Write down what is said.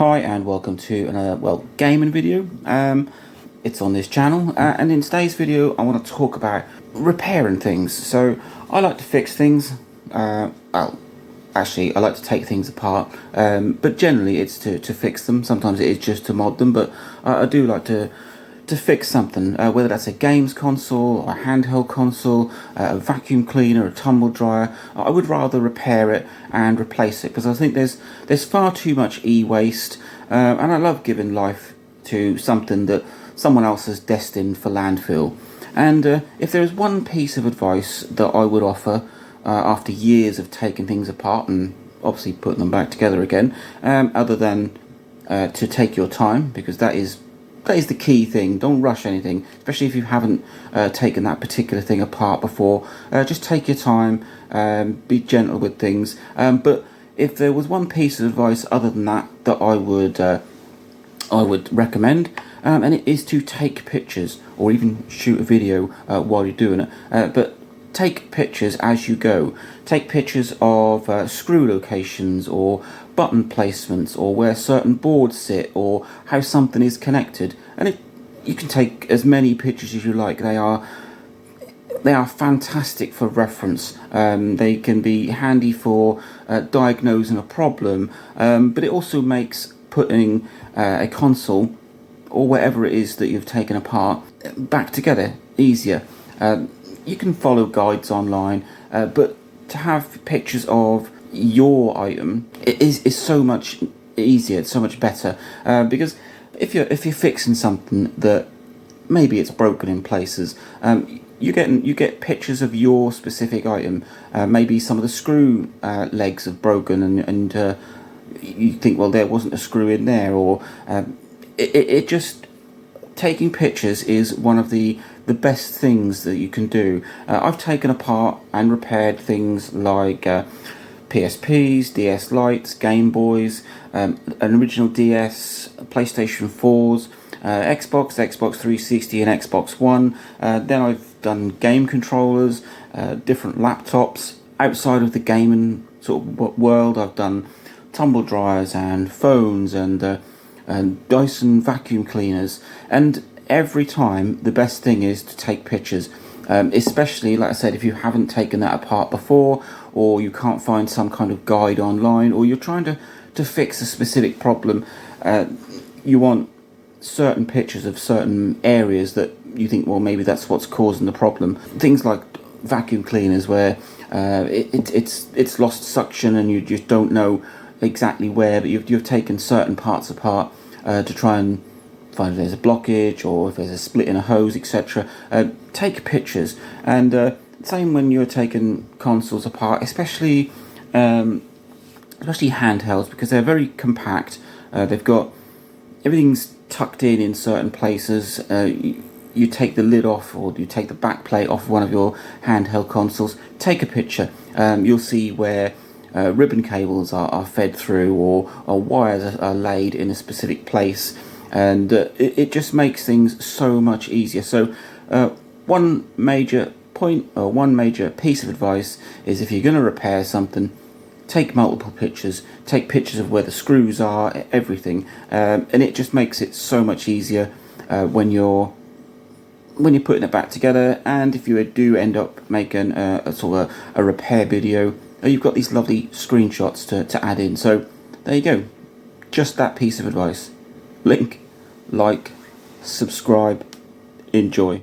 Hi and welcome to another gaming video. It's on this channel, and in today's video I want to talk about repairing things. So I like to fix things. Actually, I like to take things apart, but generally it's to fix them. Sometimes it is just to mod them, but I do like to fix something, whether that's a games console, or a handheld console, a vacuum cleaner, a tumble dryer. I would rather repair it and replace it, because I think there's far too much e-waste, and I love giving life to something that someone else has destined for landfill. And if there is one piece of advice that I would offer after years of taking things apart and obviously putting them back together again, other than to take your time, because that is the key thing. Don't rush anything, especially if you haven't taken that particular thing apart before. Just take your time, be gentle with things. But if there was one piece of advice other than that I would recommend, and it is to take pictures or even shoot a video while you're doing it. But take pictures as you go. Take pictures of screw locations or button placements, or where certain boards sit, or how something is connected. And you can take as many pictures as you like. They are fantastic for reference. They can be handy for diagnosing a problem, but it also makes putting a console or whatever it is that you've taken apart back together easier. You can follow guides online, but to have pictures of your item is so much easier. It's so much better, because if you're fixing something that maybe it's broken in places, you get pictures of your specific item. Maybe some of the screw legs have broken, and you think, well, there wasn't a screw in there, or it just, taking pictures is one of the best things that you can do. I've taken apart and repaired things like PSPs, DS Lites, Game Boys, an original DS, PlayStation 4s, Xbox 360 and Xbox One. Then I've done game controllers, different laptops. Outside of the gaming sort of world, I've done tumble dryers and phones and Dyson vacuum cleaners. And every time, the best thing is to take pictures, especially, like I said, if you haven't taken that apart before, or you can't find some kind of guide online, or you're trying to fix a specific problem. You want certain pictures of certain areas that you think, well, maybe that's what's causing the problem. Things like vacuum cleaners, where it's lost suction and you just don't know exactly where, but you've taken certain parts apart to try and find if there's a blockage or if there's a split in a hose, etc. Take pictures. And same when you're taking consoles apart, especially handhelds, because they're very compact. They've got everything's tucked in certain places. You take the lid off, or you take the back plate off one of your handheld consoles, take a picture. You'll see where ribbon cables are fed through, or wires are laid in a specific place, and it just makes things so much easier. So one major point, or one major piece of advice, is if you're going to repair something, take multiple pictures. Take pictures of where the screws are, everything, and it just makes it so much easier when you're putting it back together. And if you do end up making a sort of a repair video, you've got these lovely screenshots to add in. So there you go, just that piece of advice. Link, like, subscribe, enjoy.